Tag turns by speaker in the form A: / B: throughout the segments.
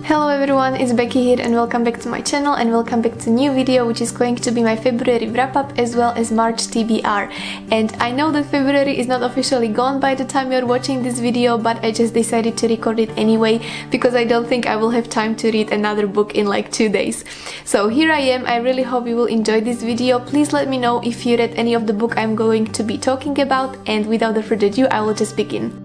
A: Hello everyone, it's Becky here and welcome back to my channel and welcome back to a new video which is going to be my February wrap-up as well as March TBR. And I know that February is not officially gone by the time you're watching this video, but I just decided to record it anyway because I don't think I will have time to read another book in like 2 days. So here I am. I really hope you will enjoy this video. Please let me know if you read any of the book I'm going to be talking about, and without further ado I will just begin.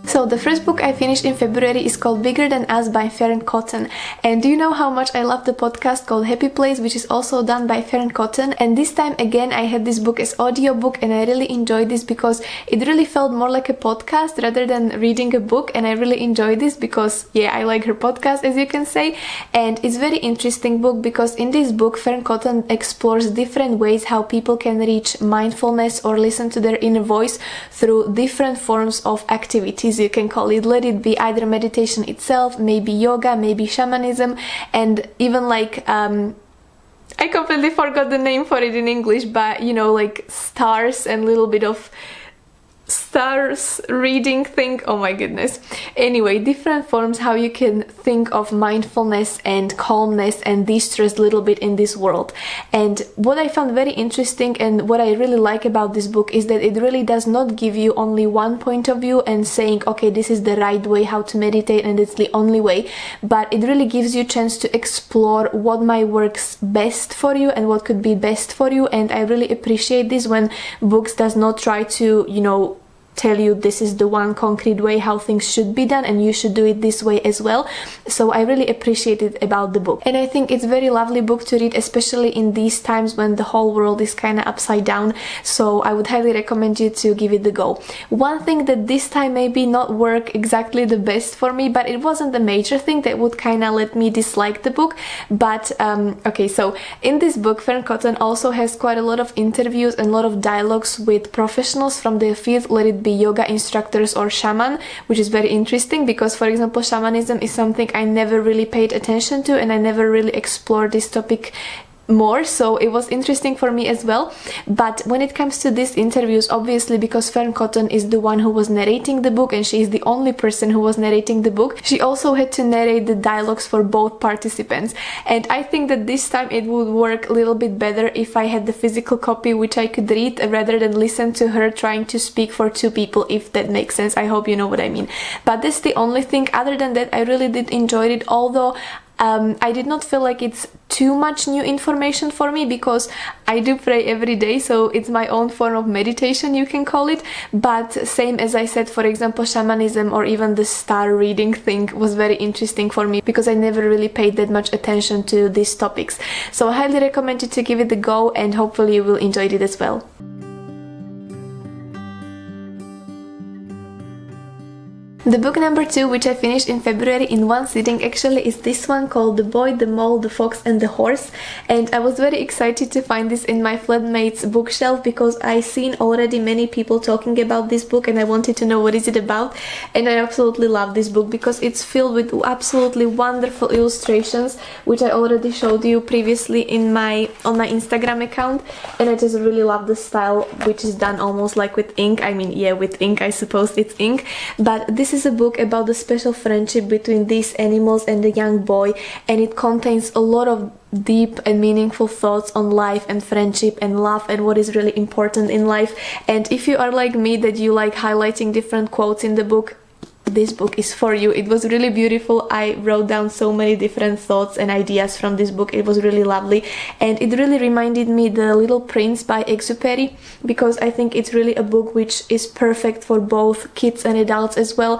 A: So the first book I finished in February is called Bigger Than Us by Fearne Cotton. And do you know how much I love the podcast called Happy Place, which is also done by Fearne Cotton? And this time again I had this book as audiobook and I really enjoyed this because it really felt more like a podcast rather than reading a book, and I really enjoyed this because yeah, I like her podcast, as you can say. And it's a very interesting book because in this book Fearne Cotton explores different ways how people can reach mindfulness or listen to their inner voice through different forms of activities. You can call it, let it be either meditation itself, maybe yoga, maybe shamanism, and even like I completely forgot the name for it in English, but you know, like stars and little bit of stars reading thing. Oh my goodness. Anyway, different forms how you can think of mindfulness and calmness and de-stress a little bit in this world. And what I found very interesting and what I really like about this book is that it really does not give you only one point of view and saying, okay, this is the right way how to meditate and it's the only way, but it really gives you a chance to explore what might works best for you and what could be best for you. And I really appreciate this when books does not try to, you know, tell you this is the one concrete way how things should be done and you should do it this way as well. So I really appreciate it about the book, and I think it's a very lovely book to read, especially in these times when the whole world is kind of upside down. So I would highly recommend you to give it the go. One thing that this time maybe not work exactly the best for me, but it wasn't a major thing that would kind of let me dislike the book, but okay, so in this book Fearne Cotton also has quite a lot of interviews and a lot of dialogues with professionals from the field, let it be yoga instructors or shaman, which is very interesting because, for example, shamanism is something I never really paid attention to and I never really explored this topic more, so it was interesting for me as well. But when it comes to these interviews, obviously because Fearne Cotton is the one who was narrating the book and she is the only person who was narrating the book, she also had to narrate the dialogues for both participants. And I think that this time it would work a little bit better if I had the physical copy which I could read rather than listen to her trying to speak for two people, if that makes sense. I hope you know what I mean. But that's the only thing. Other than that, I really did enjoy it, although I did not feel like it's too much new information for me because I do pray every day, so it's my own form of meditation, you can call it. But same as I said, for example, shamanism or even the star reading thing was very interesting for me because I never really paid that much attention to these topics. So I highly recommend you to give it a go and hopefully you will enjoy it as well. The book number 2, which I finished in February in one sitting, actually is this one called The Boy, the Mole, the Fox and the Horse. And I was very excited to find this in my flatmate's bookshelf because I seen already many people talking about this book and I wanted to know what is it about. And I absolutely love this book because it's filled with absolutely wonderful illustrations, which I already showed you previously on my Instagram account. And I just really love the style, which is done almost like with ink. I mean, yeah, with ink, I suppose it's ink. But this is a book about the special friendship between these animals and the young boy, and it contains a lot of deep and meaningful thoughts on life and friendship and love and what is really important in life. And if you are like me, that you like highlighting different quotes in the book, this book is for you. It was really beautiful. I wrote down so many different thoughts and ideas from this book. It was really lovely, and it really reminded me The Little Prince by Exupéry because I think it's really a book which is perfect for both kids and adults as well.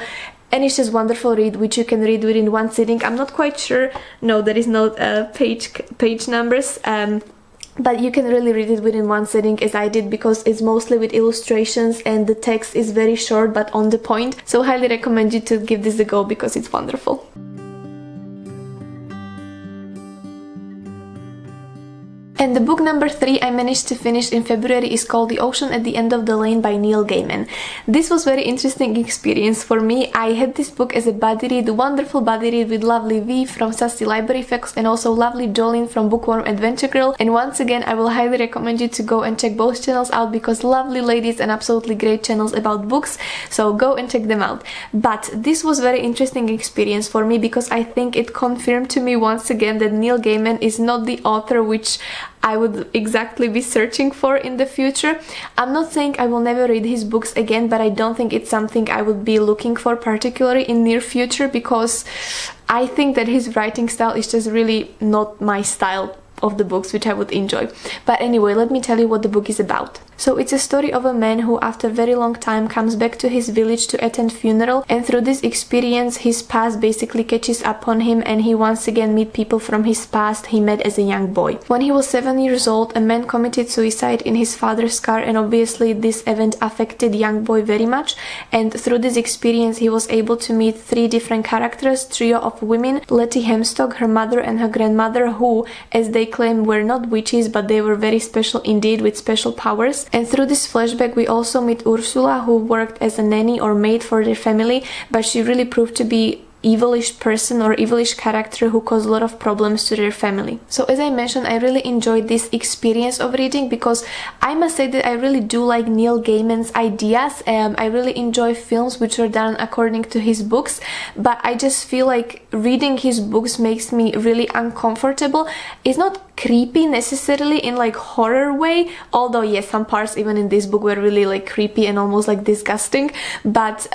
A: And it's just wonderful read which you can read within one sitting. I'm not quite sure, no, there is no page numbers, but you can really read it within one sitting as I did because it's mostly with illustrations and the text is very short but on the point. So I highly recommend you to give this a go because it's wonderful. And the book number 3 I managed to finish in February is called The Ocean at the End of the Lane by Neil Gaiman. This was very interesting experience for me. I had this book as a buddy read, a wonderful buddy read with lovely V from Sassy Library Facts and also lovely Jolene from Bookworm Adventure Girl. And once again, I will highly recommend you to go and check both channels out because lovely ladies and absolutely great channels about books. So go and check them out. But this was very interesting experience for me because I think it confirmed to me once again that Neil Gaiman is not the author which I would exactly be searching for in the future. I'm not saying I will never read his books again, but I don't think it's something I would be looking for particularly in near future because I think that his writing style is just really not my style of the books which I would enjoy. But anyway, let me tell you what the book is about. So it's a story of a man who after a very long time comes back to his village to attend funeral, and through this experience his past basically catches up on him and he once again meet people from his past he met as a young boy. When he was 7 years old, a man committed suicide in his father's car, and obviously this event affected young boy very much, and through this experience he was able to meet 3 different characters, trio of women, Letty Hemstock, her mother and her grandmother, who as they claim were not witches but they were very special indeed with special powers. And through this flashback we also meet Ursula, who worked as a nanny or maid for their family, but she really proved to be evilish person or evilish character who caused a lot of problems to their family. So as I mentioned, I really enjoyed this experience of reading because I must say that I really do like Neil Gaiman's ideas. I really enjoy films which are done according to his books, but I just feel like reading his books makes me really uncomfortable. It's not creepy necessarily in like horror way, although yes, some parts even in this book were really like creepy and almost like disgusting, but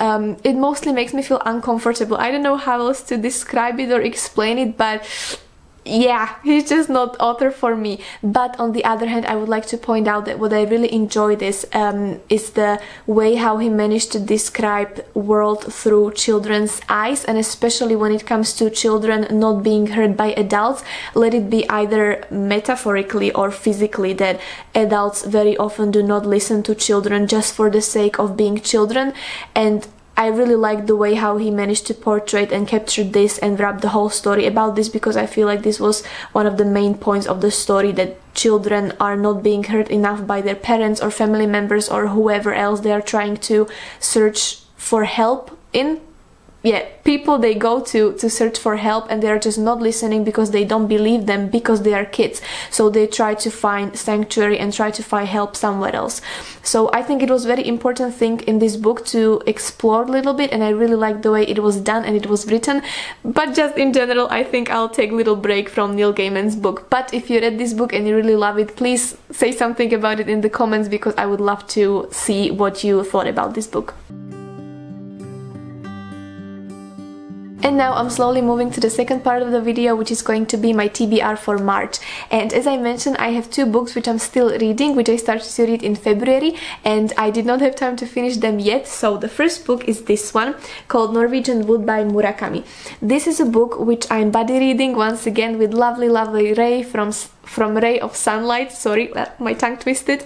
A: it mostly makes me feel uncomfortable. I don't know how else to describe it or explain it, but yeah, he's just not author for me. But on the other hand, I would like to point out that what I really enjoy this is the way how he managed to describe world through children's eyes, and especially when it comes to children not being hurt by adults, let it be either metaphorically or physically, that adults very often do not listen to children just for the sake of being children. And I really like the way how he managed to portray and capture this and wrap the whole story about this, because I feel like this was one of the main points of the story, that children are not being hurt enough by their parents or family members or whoever else they are trying to search for help in. Yeah, people they go to search for help, and they're just not listening because they don't believe them because they are kids. So they try to find sanctuary and try to find help somewhere else. So I think it was very important thing in this book to explore a little bit, and I really like the way it was done and it was written. But just in general, I think I'll take a little break from Neil Gaiman's book. But if you read this book and you really love it, please say something about it in the comments, because I would love to see what you thought about this book. And now I'm slowly moving to the second part of the video, which is going to be my TBR for March. And as I mentioned, I have 2 books which I'm still reading, which I started to read in February, and I did not have time to finish them yet. So the first book is this one, called Norwegian Wood by Murakami. This is a book which I'm buddy reading once again with lovely Ray from Ray of Sunlight. Sorry, my tongue twisted.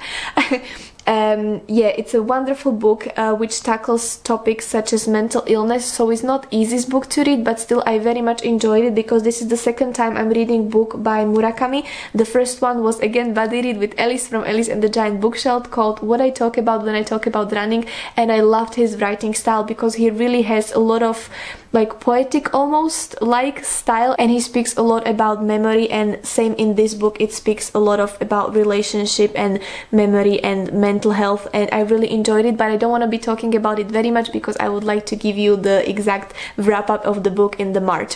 A: Yeah, it's a wonderful book which tackles topics such as mental illness, so it's not easiest book to read, but still I very much enjoyed it, because this is the second time I'm reading book by Murakami. The first one was again buddy read with Alice from Alice and the Giant Bookshelf, called What I Talk About When I Talk About Running, and I loved his writing style because he really has a lot of like poetic almost like style, and he speaks a lot about memory, and same in this book, it speaks a lot of about relationship and memory and mental health, and I really enjoyed it. But I don't want to be talking about it very much because I would like to give you the exact wrap up of the book in the March.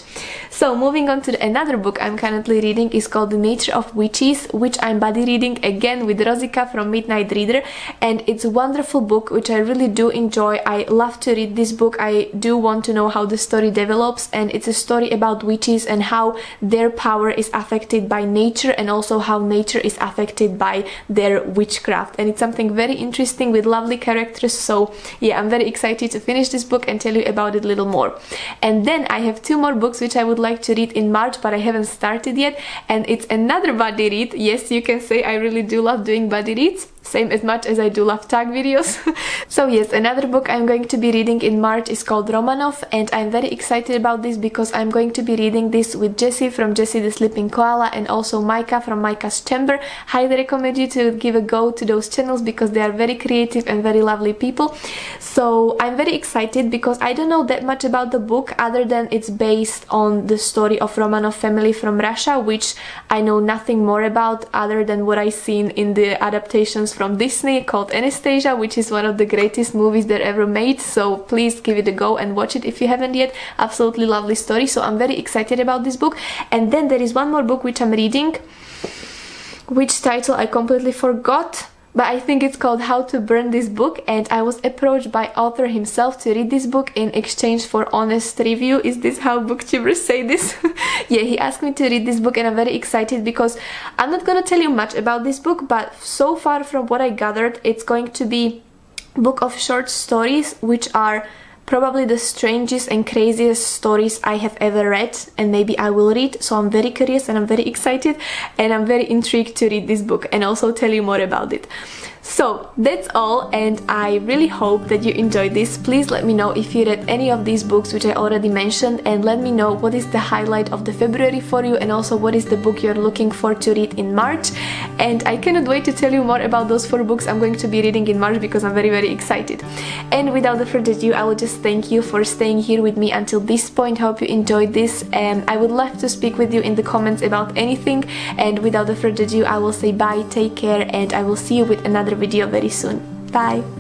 A: So moving on to another book I'm currently reading is called The Nature of Witches, which I'm buddy reading again with Rosika from Midnight Reader, and it's a wonderful book which I really do enjoy. I love to read this book. I do want to know how the story develops, and it's a story about witches and how their power is affected by nature, and also how nature is affected by their witchcraft, and it's something very interesting with lovely characters. So yeah, I'm very excited to finish this book and tell you about it a little more. And then I have 2 more books which I would like to read in March, but I haven't started yet, and it's another buddy read. Yes, you can say I really do love doing buddy reads. same as much as I do love tag videos. So yes, another book I'm going to be reading in March is called Romanov, and I'm very excited about this because I'm going to be reading this with Jessie from Jessie the Sleeping Koala and also Micah from Micah's Chamber. Highly recommend you to give a go to those channels because they are very creative and very lovely people. So I'm very excited because I don't know that much about the book other than it's based on the story of Romanov family from Russia, which I know nothing more about other than what I've seen in the adaptations from Disney called Anastasia, which is one of the greatest movies that ever made. So please give it a go and watch it if you haven't yet. Absolutely lovely story. So I'm very excited about this book. And then there is one more book which I'm reading, which title I completely forgot, but I think it's called How to Burn This Book, and I was approached by author himself to read this book in exchange for honest review. Is this how booktubers say this? Yeah, he asked me to read this book and I'm very excited because I'm not gonna tell you much about this book, but so far from what I gathered, it's going to be a book of short stories which are probably the strangest and craziest stories I have ever read, and maybe I will read. So I'm very curious and I'm very excited and I'm very intrigued to read this book and also tell you more about it. So that's all, and I really hope that you enjoyed this. Please let me know if you read any of these books which I already mentioned, and let me know what is the highlight of the February for you, and also what is the book you're looking for to read in March. And I cannot wait to tell you more about those 4 books I'm going to be reading in March because I'm very, very excited. And without further ado, I will just thank you for staying here with me until this point. Hope you enjoyed this, and I would love to speak with you in the comments about anything. And without further ado, I will say bye, take care, and I will see you with another video very soon. Bye!